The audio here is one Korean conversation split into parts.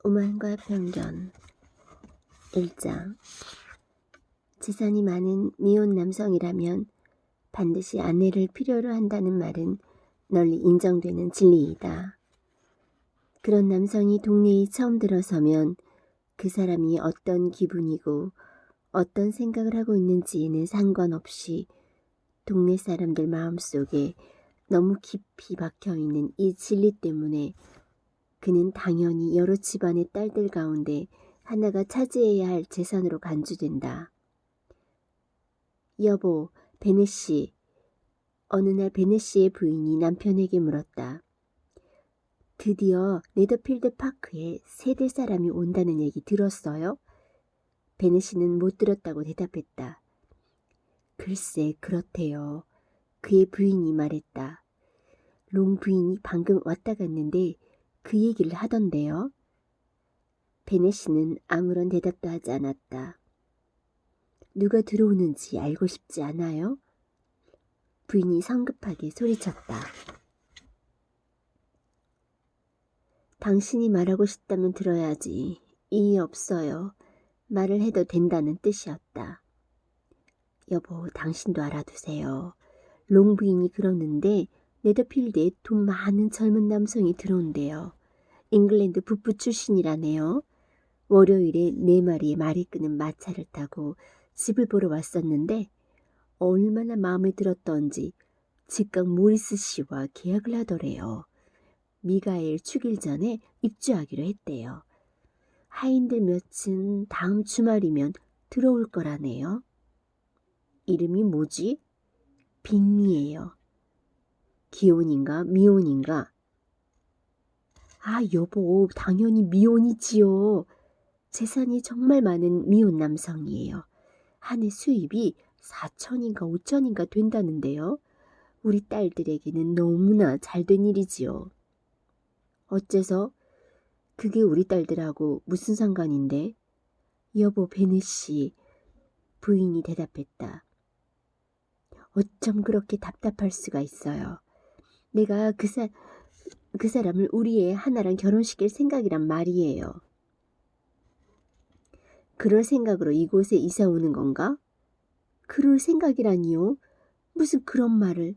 오만과 편견 1장. 재산이 많은 미혼 남성이라면 반드시 아내를 필요로 한다는 말은 널리 인정되는 진리이다. 그런 남성이 동네에 처음 들어서면 그 사람이 어떤 기분이고 어떤 생각을 하고 있는지에는 상관없이 동네 사람들 마음속에 너무 깊이 박혀있는 이 진리 때문에 그는 당연히 여러 집안의 딸들 가운데 하나가 차지해야 할 재산으로 간주된다. 여보, 베넷 씨. 어느 날 베넷 씨의 부인이 남편에게 물었다. 드디어 네더필드 파크에 세대 사람이 온다는 얘기 들었어요? 베넷 씨는 못 들었다고 대답했다. 글쎄, 그렇대요. 그의 부인이 말했다. 롱 부인이 방금 왔다 갔는데 그 얘기를 하던데요. 베넷 씨는 아무런 대답도 하지 않았다. 누가 들어오는지 알고 싶지 않아요? 부인이 성급하게 소리쳤다. 당신이 말하고 싶다면 들어야지. 이의 없어요. 말을 해도 된다는 뜻이었다. 여보, 당신도 알아두세요. 롱 부인이 그러는데 네더필드에 돈 많은 젊은 남성이 들어온대요. 잉글랜드 북부 출신이라네요. 월요일에 4마리의 말이 끄는 마차를 타고 집을 보러 왔었는데 얼마나 마음에 들었던지 즉각 모리스 씨와 계약을 하더래요. 미가엘 축일 전에 입주하기로 했대요. 하인들 몇은 다음 주말이면 들어올 거라네요. 이름이 뭐지? 빅미예요. 기혼인가 미혼인가? 아, 여보, 당연히 미혼이지요. 재산이 정말 많은 미혼 남성이에요. 한 해 수입이 4천인가 5천인가 된다는데요. 우리 딸들에게는 너무나 잘된 일이지요. 어째서? 그게 우리 딸들하고 무슨 상관인데? 여보, 베넷 씨. 부인이 대답했다. 어쩜 그렇게 답답할 수가 있어요. 내가 그 사람을 우리 애 하나랑 결혼시킬 생각이란 말이에요. 그럴 생각으로 이곳에 이사 오는 건가? 그럴 생각이라니요? 무슨 그런 말을,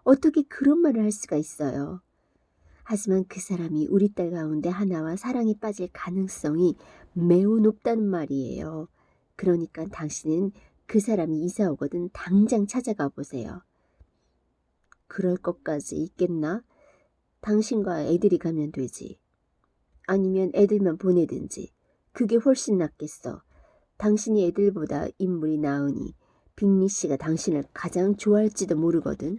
어떻게 그런 말을 할 수가 있어요? 하지만 그 사람이 우리 딸 가운데 하나와 사랑에 빠질 가능성이 매우 높다는 말이에요. 그러니까 당신은 그 사람이 이사 오거든 당장 찾아가 보세요. 그럴 것까지 있겠나? 당신과 애들이 가면 되지. 아니면 애들만 보내든지. 그게 훨씬 낫겠어. 당신이 애들보다 인물이 나으니 빅리 씨가 당신을 가장 좋아할지도 모르거든.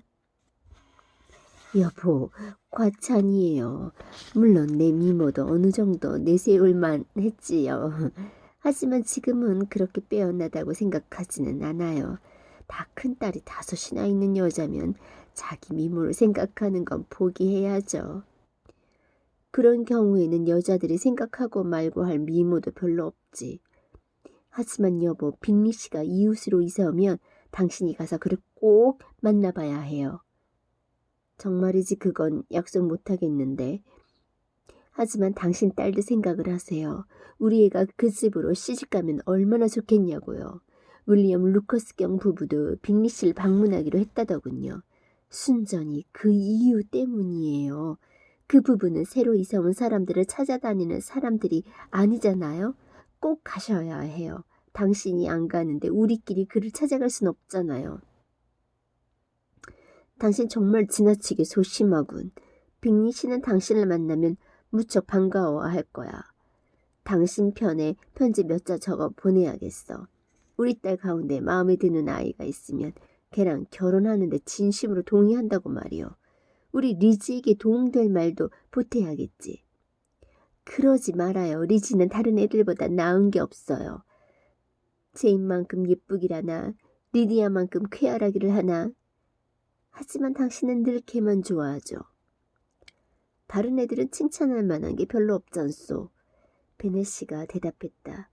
여보, 과찬이에요. 물론 내 미모도 어느 정도 내세울만 했지요. 하지만 지금은 그렇게 빼어나다고 생각하지는 않아요. 다 큰딸이 5이나 있는 여자면 자기 미모를 생각하는 건 포기해야죠. 그런 경우에는 여자들이 생각하고 말고 할 미모도 별로 없지. 하지만 여보, 빅리 씨가 이웃으로 이사 오면 당신이 가서 그를 꼭 만나봐야 해요. 정말이지 그건 약속 못하겠는데. 하지만 당신 딸도 생각을 하세요. 우리 애가 그 집으로 시집가면 얼마나 좋겠냐고요. 윌리엄 루커스경 부부도 빅리 씨를 방문하기로 했다더군요. 순전히 그 이유 때문이에요. 그 부부는 새로 이사 온 사람들을 찾아다니는 사람들이 아니잖아요. 꼭 가셔야 해요. 당신이 안 가는데 우리끼리 그를 찾아갈 순 없잖아요. 당신 정말 지나치게 소심하군. 빅리 씨는 당신을 만나면 무척 반가워할 거야. 당신 편에 편지 몇 자 적어 보내야겠어. 우리 딸 가운데 마음에 드는 아이가 있으면 걔랑 결혼하는데 진심으로 동의한다고 말이요. 우리 리지에게 도움될 말도 보태야겠지. 그러지 말아요. 리지는 다른 애들보다 나은 게 없어요. 제인만큼 예쁘기라나 리디아만큼 쾌활하기를 하나. 하지만 당신은 늘 걔만 좋아하죠. 다른 애들은 칭찬할 만한 게 별로 없잖소. 베넷 씨가 대답했다.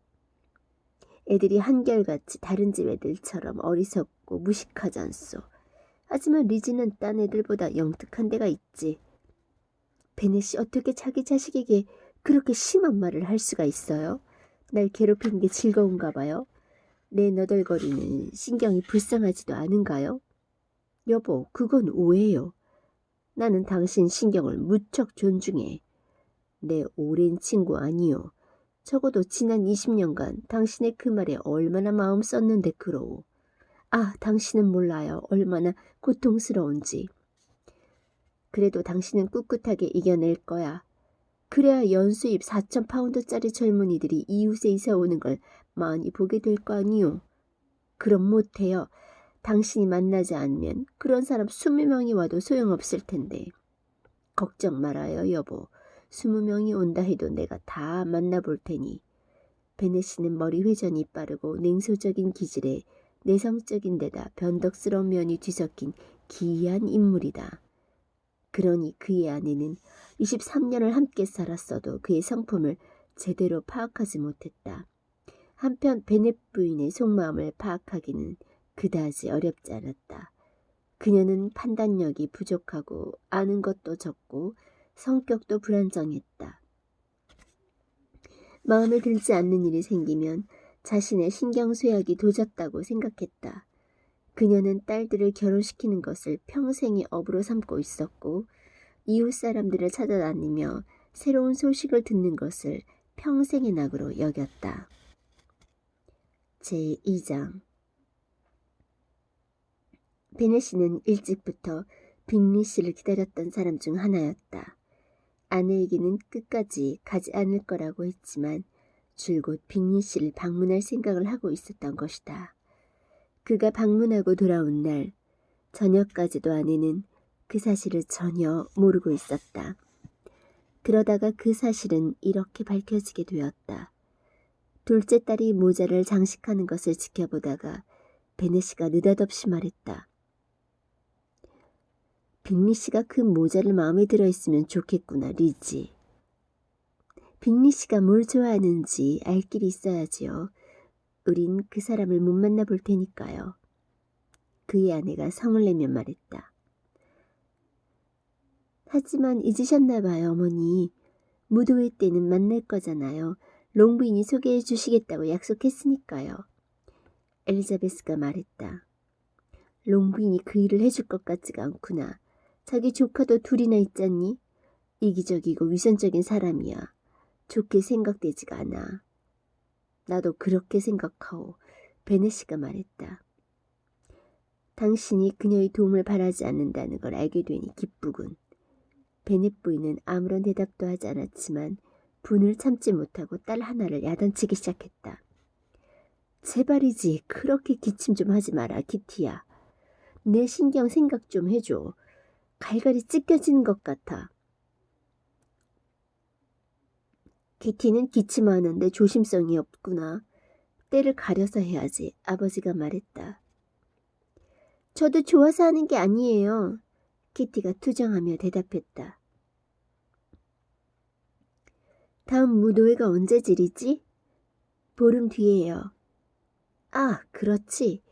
애들이 한결같이 다른 집 애들처럼 어리석고 무식하잖소. 하지만 리지는 딴 애들보다 영특한 데가 있지. 베넷 씨 어떻게 자기 자식에게 그렇게 심한 말을 할 수가 있어요? 날 괴롭히는 게 즐거운가 봐요? 내 너덜거리는 신경이 불쌍하지도 않은가요? 여보, 그건 오해요. 나는 당신 신경을 무척 존중해. 내 오랜 친구 아니요. 적어도 지난 20년간 당신의 그 말에 얼마나 마음 썼는데 그러오. 아, 당신은 몰라요. 얼마나 고통스러운지. 그래도 당신은 꿋꿋하게 이겨낼 거야. 그래야 연수입 4,000파운드짜리 젊은이들이 이웃에 이사 오는 걸 많이 보게 될 거 아니요. 그럼 못해요. 당신이 만나지 않으면 그런 사람 20명이 와도 소용없을 텐데. 걱정 말아요, 여보. 20명이 온다 해도 내가 다 만나볼 테니. 베넷씨는 머리 회전이 빠르고 냉소적인 기질에 내성적인 데다 변덕스러운 면이 뒤섞인 기이한 인물이다. 그러니 그의 아내는 23년을 함께 살았어도 그의 성품을 제대로 파악하지 못했다. 한편 베넷 부인의 속마음을 파악하기는 그다지 어렵지 않았다. 그녀는 판단력이 부족하고 아는 것도 적고 성격도 불안정했다. 마음에 들지 않는 일이 생기면 자신의 신경쇠약이 도졌다고 생각했다. 그녀는 딸들을 결혼시키는 것을 평생의 업으로 삼고 있었고 이웃 사람들을 찾아다니며 새로운 소식을 듣는 것을 평생의 낙으로 여겼다. 제2장 베넷 씨는 일찍부터 빅리 씨를 기다렸던 사람 중 하나였다. 아내에게는 끝까지 가지 않을 거라고 했지만 줄곧 빅리 씨를 방문할 생각을 하고 있었던 것이다. 그가 방문하고 돌아온 날 저녁까지도 아내는 그 사실을 전혀 모르고 있었다. 그러다가 그 사실은 이렇게 밝혀지게 되었다. 둘째 딸이 모자를 장식하는 것을 지켜보다가 베넷 씨가 느닷없이 말했다. 빅리 씨가 그 모자를 마음에 들어 있으면 좋겠구나, 리지. 빅리 씨가 뭘 좋아하는지 알 길이 있어야지요. 우린 그 사람을 못 만나볼 테니까요. 그의 아내가 성을 내며 말했다. 하지만 잊으셨나 봐요, 어머니. 무도회 때는 만날 거잖아요. 롱부인이 소개해 주시겠다고 약속했으니까요. 엘리자베스가 말했다. 롱부인이 그 일을 해줄 것 같지가 않구나. 자기 조카도 둘이나 있잖니? 이기적이고 위선적인 사람이야. 좋게 생각되지가 않아. 나도 그렇게 생각하오. 베넷씨가 말했다. 당신이 그녀의 도움을 바라지 않는다는 걸 알게 되니 기쁘군. 베넷 부인은 아무런 대답도 하지 않았지만 분을 참지 못하고 딸 하나를 야단치기 시작했다. 제발이지 그렇게 기침 좀 하지 마라, 키티야. 내 신경 생각 좀 해줘. 갈갈이 찢겨지는 것 같아. 키티는 기침하는데 조심성이 없구나. 때를 가려서 해야지, 아버지가 말했다. 저도 좋아서 하는 게 아니에요. 키티가 투정하며 대답했다. 다음 무도회가 언제질이지? 보름 뒤에요. 아, 그렇지.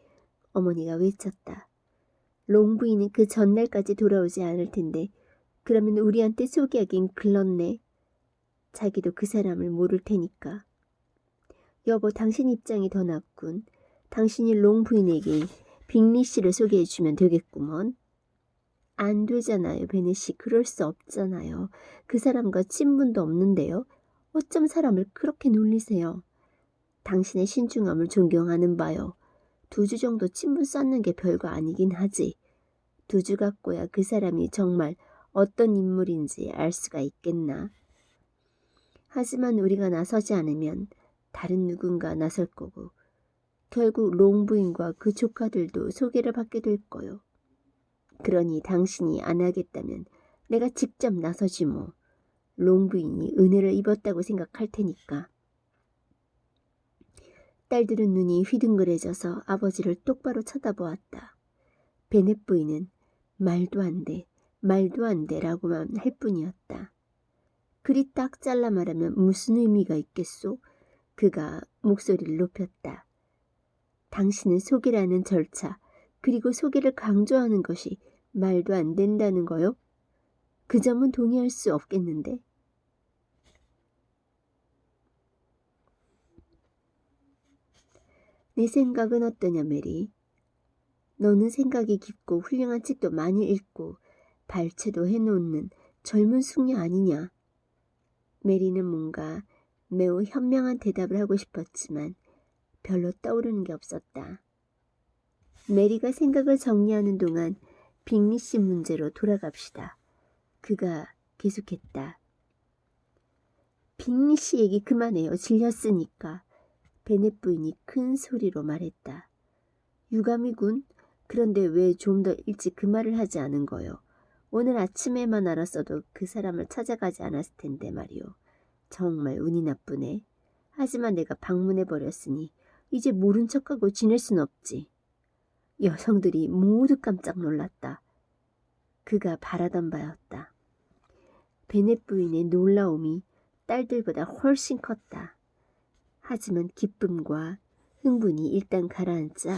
어머니가 외쳤다. 롱부인은 그 전날까지 돌아오지 않을 텐데 그러면 우리한테 소개하긴 글렀네. 자기도 그 사람을 모를 테니까. 여보, 당신 입장이 더 낫군. 당신이 롱부인에게 빅리 씨를 소개해 주면 되겠구먼. 안 되잖아요, 베넷 씨. 그럴 수 없잖아요. 그 사람과 친분도 없는데요. 어쩜 사람을 그렇게 놀리세요. 당신의 신중함을 존경하는 바요. 2주 정도 친분 쌓는 게 별거 아니긴 하지. 2주 갖고야 그 사람이 정말 어떤 인물인지 알 수가 있겠나. 하지만 우리가 나서지 않으면 다른 누군가 나설 거고 결국 롱부인과 그 조카들도 소개를 받게 될 거요. 그러니 당신이 안 하겠다면 내가 직접 나서지 뭐. 롱부인이 은혜를 입었다고 생각할 테니까. 딸들은 눈이 휘둥그레져서 아버지를 똑바로 쳐다보았다. 베넷 부인은 말도 안 돼, 말도 안 돼라고만 할 뿐이었다. 그리 딱 잘라 말하면 무슨 의미가 있겠소? 그가 목소리를 높였다. 당신은 소개라는 절차, 그리고 소개를 강조하는 것이 말도 안 된다는 거요? 그 점은 동의할 수 없겠는데. 내 생각은 어떠냐, 메리? 너는 생각이 깊고 훌륭한 책도 많이 읽고 발췌도 해놓는 젊은 숙녀 아니냐? 메리는 뭔가 매우 현명한 대답을 하고 싶었지만 별로 떠오르는 게 없었다. 메리가 생각을 정리하는 동안 빅리 씨 문제로 돌아갑시다. 그가 계속했다. 빅리 씨 얘기 그만해요. 질렸으니까. 베넷 부인이 큰 소리로 말했다. 유감이군. 그런데 왜 좀 더 일찍 그 말을 하지 않은 거요? 오늘 아침에만 알았어도 그 사람을 찾아가지 않았을 텐데 말이오. 정말 운이 나쁘네. 하지만 내가 방문해버렸으니 이제 모른 척하고 지낼 순 없지. 여성들이 모두 깜짝 놀랐다. 그가 바라던 바였다. 베넷 부인의 놀라움이 딸들보다 훨씬 컸다. 하지만 기쁨과 흥분이 일단 가라앉자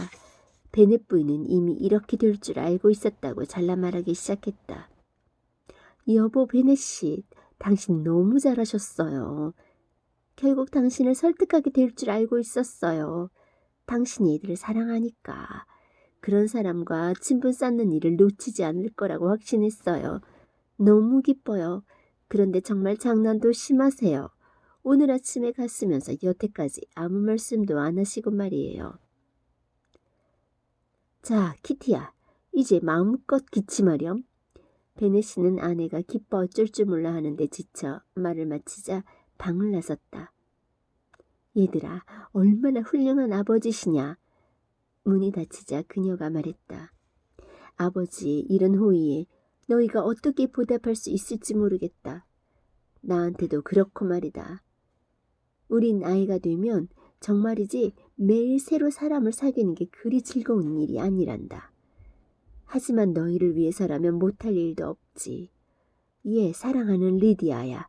베넷 부인은 이미 이렇게 될 줄 알고 있었다고 잘라 말하기 시작했다. 여보 베넷 씨, 당신 너무 잘하셨어요. 결국 당신을 설득하게 될 줄 알고 있었어요. 당신이 애들을 사랑하니까. 그런 사람과 친분 쌓는 일을 놓치지 않을 거라고 확신했어요. 너무 기뻐요. 그런데 정말 장난도 심하세요. 오늘 아침에 갔으면서 여태까지 아무 말씀도 안 하시고 말이에요. 자, 키티야. 이제 마음껏 기침하렴. 베넷 씨는 아내가 기뻐 어쩔 줄 몰라 하는데 지쳐 말을 마치자 방을 나섰다. 얘들아, 얼마나 훌륭한 아버지시냐. 문이 닫히자 그녀가 말했다. 아버지의 이런 호의에 너희가 어떻게 보답할 수 있을지 모르겠다. 나한테도 그렇고 말이다. 우린 아이가 되면 정말이지 매일 새로 사람을 사귀는 게 그리 즐거운 일이 아니란다. 하지만 너희를 위해서라면 못할 일도 없지. 얘 사랑하는 리디아야.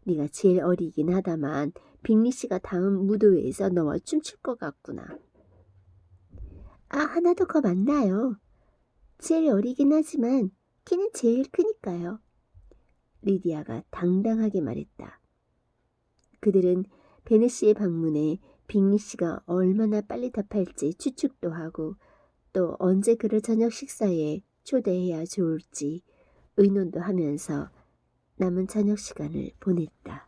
네가 제일 어리긴 하다만 빅리 씨가 다음 무도회에서 너와 춤출 것 같구나. 아, 하나 더 거 맞나요? 제일 어리긴 하지만 키는 제일 크니까요. 리디아가 당당하게 말했다. 그들은 베넷 씨의 방문에 빅리 씨가 얼마나 빨리 답할지 추측도 하고 또 언제 그를 저녁 식사에 초대해야 좋을지 의논도 하면서 남은 저녁 시간을 보냈다.